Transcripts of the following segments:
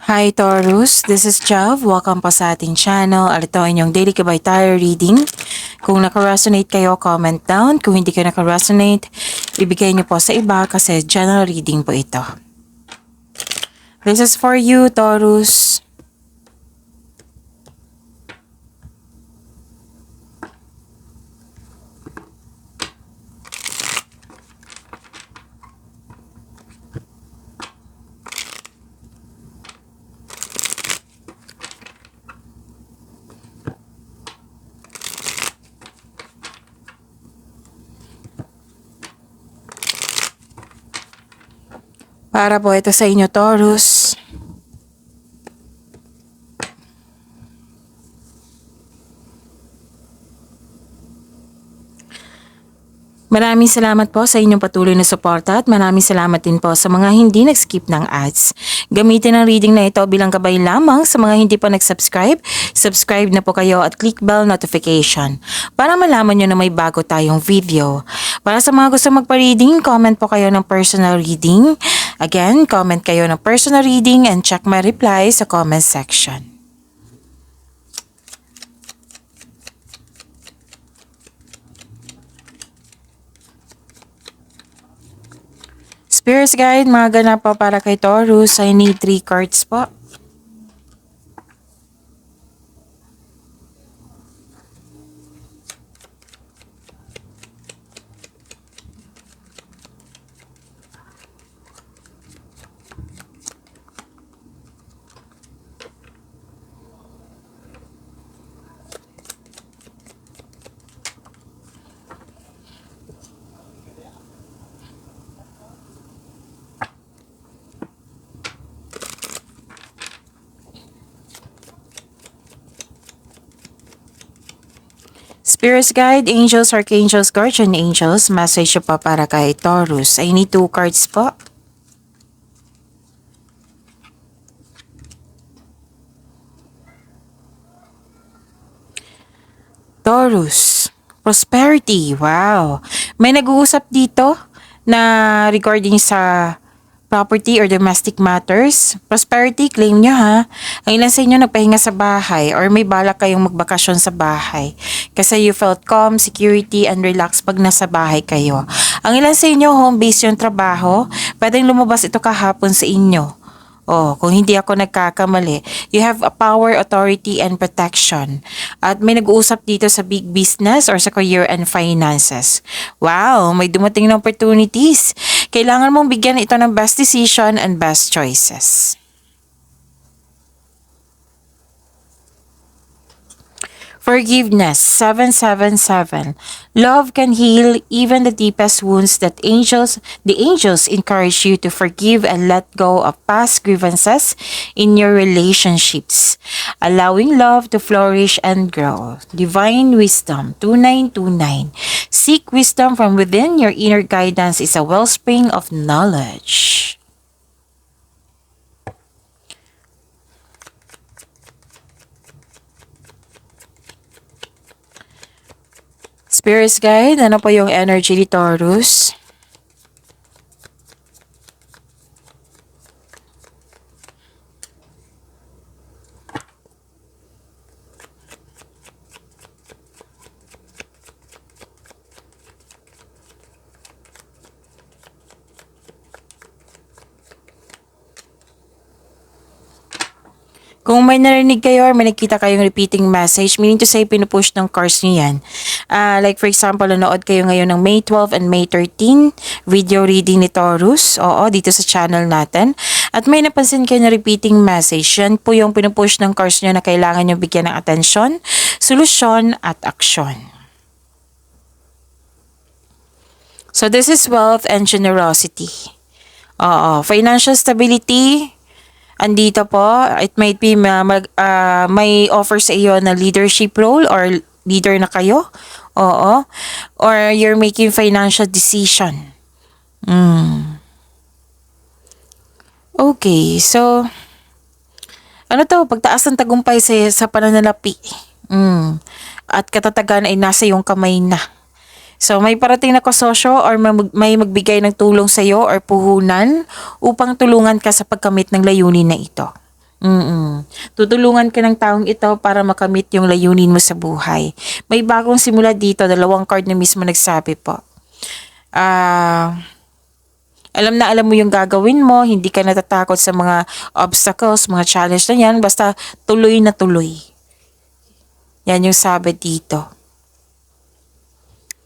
Hi Taurus, this is Jav. Welcome po sa ating channel. Ito ang inyong daily kabay tarot reading. Kung naka-resonate kayo, comment down. Kung hindi kayo naka-resonate, ibigay niyo po sa iba kasi general reading po ito. This is for you, Taurus. Para po ito sa inyo, Taurus. Maraming salamat po sa inyong patuloy na suporta at maraming salamat din po sa mga hindi nag-skip ng ads. Gamitin ang reading na ito bilang gabay lamang sa mga hindi pa nag-subscribe. Subscribe na po kayo at click bell notification para malaman nyo na may bago tayong video. Para sa mga gusto magpa-reading, comment po kayo ng personal reading. Again, comment kayo ng personal reading and check my reply sa comment section. Spirits Guide, mga ganap po para kay Taurus. I need 3 cards po. Spirits Guide, Angels, Archangels, Guardian Angels, message po para kay Taurus. I need 2 cards po. Taurus, prosperity, wow. May nag-uusap dito na regarding sa property or domestic matters. Prosperity, claim nyo ha. Ang ilan sa inyo nagpahinga sa bahay or may balak kayong magbakasyon sa bahay. Kasi you felt calm, security, and relaxed pag nasa bahay kayo. Ang ilan sa inyo, home-based yung trabaho. Pwedeng lumabas ito kahapon sa inyo. Oh, kung hindi ako nagkakamali, you have a power, authority, and protection. At may nag-uusap dito sa big business or sa career and finances. Wow, may dumating na opportunities. Kailangan mong bigyan ito ng best decision and best choices. Forgiveness, 777. Love can heal even the deepest wounds that the angels encourage you to forgive and let go of past grievances in your relationships, allowing love to flourish and grow. Divine Wisdom, 2929. Seek wisdom from within. Your inner guidance is a wellspring of knowledge. Spirits Guide, ano po yung energy ni Taurus? Kung may narinig kayo or may nakita kayong repeating message, meaning to say, pinupush ng cards nyo yan. Like for example, nanood kayo ngayon ng May 12 and May 13, video reading ni Taurus. Oo, dito sa channel natin. At may napansin kayo na repeating message. Yan po yung pinupush ng cards nyo na kailangan nyo bigyan ng atensyon, solusyon, at aksyon. So this is wealth and generosity. Oo, financial stability. Andito po, it might be may offer sa iyo na leadership role or leader na kayo. Oo. Or you're making financial decision. Okay, so ano to? Pagtaas ng tagumpay sa pananalapi. At katatagan ay nasa iyong kamay na. So may parating na kasosyo or may magbigay ng tulong sa iyo or puhunan upang tulungan ka sa pagkamit ng layunin na ito. Mm. Tutulungan ka ng taong ito para makamit yung layunin mo sa buhay. May bagong simula dito, dalawang card na mismo nagsabi po. Ah, alam na alam mo yung gagawin mo, hindi ka natatakot sa mga obstacles, mga challenge na yan, basta tuloy na tuloy. Yan yung sabi dito.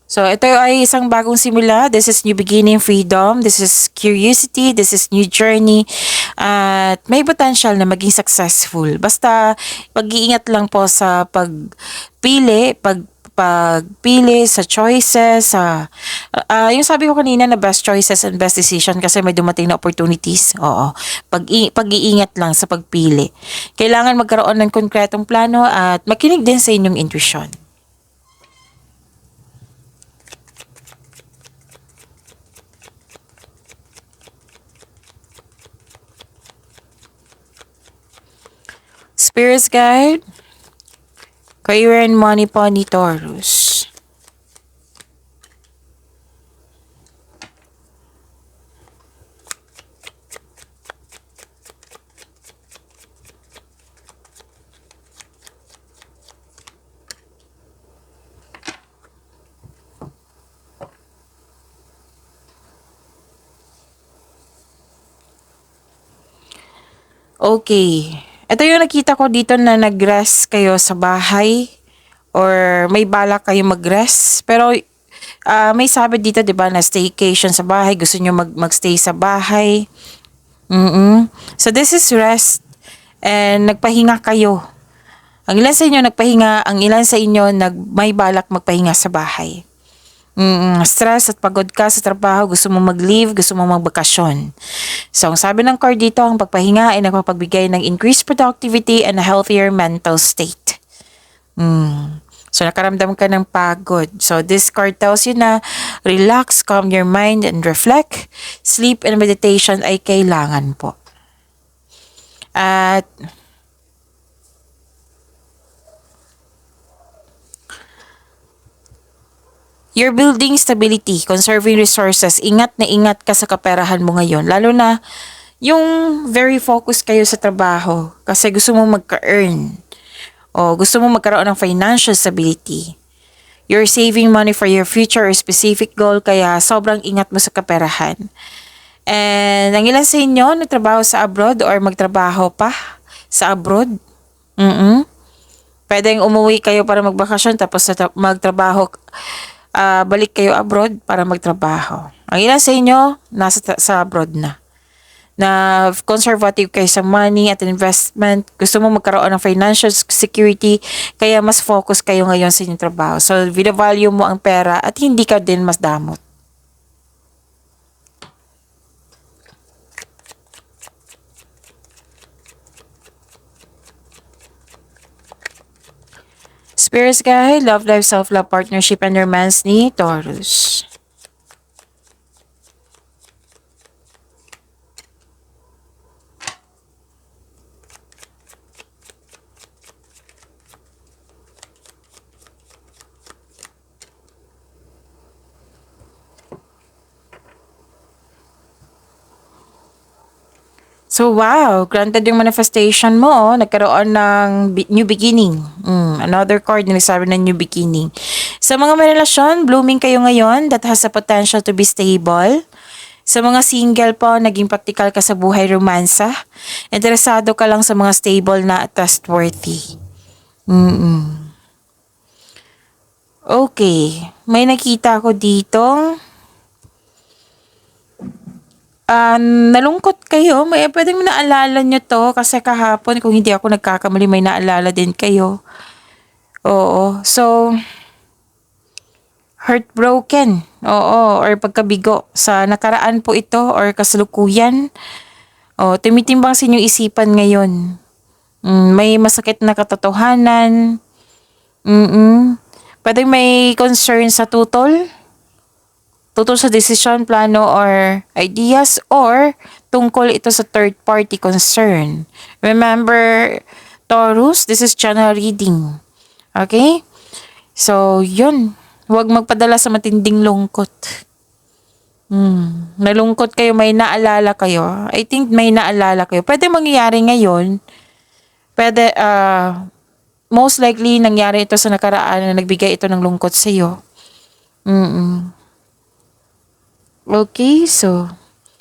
So, ito ay isang bagong simula. This is new beginning, freedom. This is curiosity. This is new journey. At may potential na maging successful. Basta, pag-iingat lang po sa pagpili sa choices, yung sabi ko kanina na best choices and best decision kasi may dumating na opportunities. Oo. Pag-iingat lang sa pagpili. Kailangan magkaroon ng konkretong plano at makinig din sa inyong intuition. Spirits guide, career and money po ni Taurus. Okay. Ito yung nakita ko dito na nag-rest kayo sa bahay or may balak kayo mag-rest. Pero may sabi dito, 'di ba, na staycation sa bahay, gusto niyo magstay sa bahay. So this is rest and nagpahinga kayo. Ang ilan sa inyo nagpahinga, ang ilan sa inyo may balak magpahinga sa bahay. Stress at pagod ka sa trabaho, gusto mo mag-leave, gusto mo magbakasyon. So, ang sabi ng card dito, ang pagpahinga ay nagpapagbigay ng increased productivity and a healthier mental state. So, nakaramdam ka ng pagod. So, this card tells you na relax, calm your mind, and reflect. Sleep and meditation ay kailangan po. At you're building stability, conserving resources. Ingat na ingat ka sa kaperahan mo ngayon. Lalo na yung very focused kayo sa trabaho kasi gusto mo magka-earn o gusto mo magkaroon ng financial stability. You're saving money for your future or specific goal kaya sobrang ingat mo sa kaperahan. And ang ilan sa inyo nagtrabaho sa abroad or magtrabaho pa sa abroad? Pwedeng umuwi kayo para magbakasyon tapos magtrabaho, balik kayo abroad para magtrabaho. Ang ilan sa inyo sa abroad na conservative kayo sa money at investment, gusto mo magkaroon ng financial security, kaya mas focus kayo ngayon sa inyong trabaho. So, value mo ang pera at hindi ka din mas damot. Spirits guide, love life, self-love, partnership, and romance ni Taurus. So, wow, granted yung manifestation mo, nagkaroon ng new beginning. Another card na nagsabi ng new beginning. Sa mga may relasyon, blooming kayo ngayon that has the potential to be stable. Sa mga single po, naging practical ka sa buhay romansa. Interesado ka lang sa mga stable na at trustworthy. Okay, may nakita ko dito. Nalungkot kayo, pwedeng naalala nyo to kasi kahapon kung hindi ako nagkakamali may naalala din kayo. Oo, so heartbroken, or pagkabigo sa nakaraan po ito or kasalukuyan. Tumitimbang sa inyong isipan ngayon. May masakit na katotohanan. Pwedeng may concern sa tutol sa decision, plano, or ideas, or tungkol ito sa third party concern. Remember, Taurus, this is channel reading. Okay? So, yun. Huwag magpadala sa matinding lungkot. Nalungkot kayo, may naalala kayo. I think may naalala kayo. Pwede mangyayari ngayon, Pwede, most likely, nangyari ito sa nakaraan na nagbigay ito ng lungkot sa iyo. Okay, so,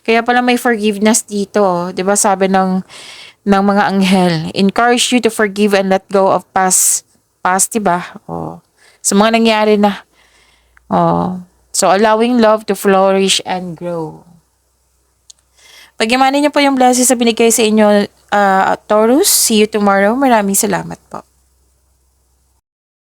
kaya pala may forgiveness dito. 'Di ba sabi ng mga anghel, encourage you to forgive and let go of past, 'di ba? Oh. Sa mga nangyari na. Oh. So, allowing love to flourish and grow. Pagyamanin niyo po yung blessings sa binigay sa inyo, Taurus. See you tomorrow. Maraming salamat po.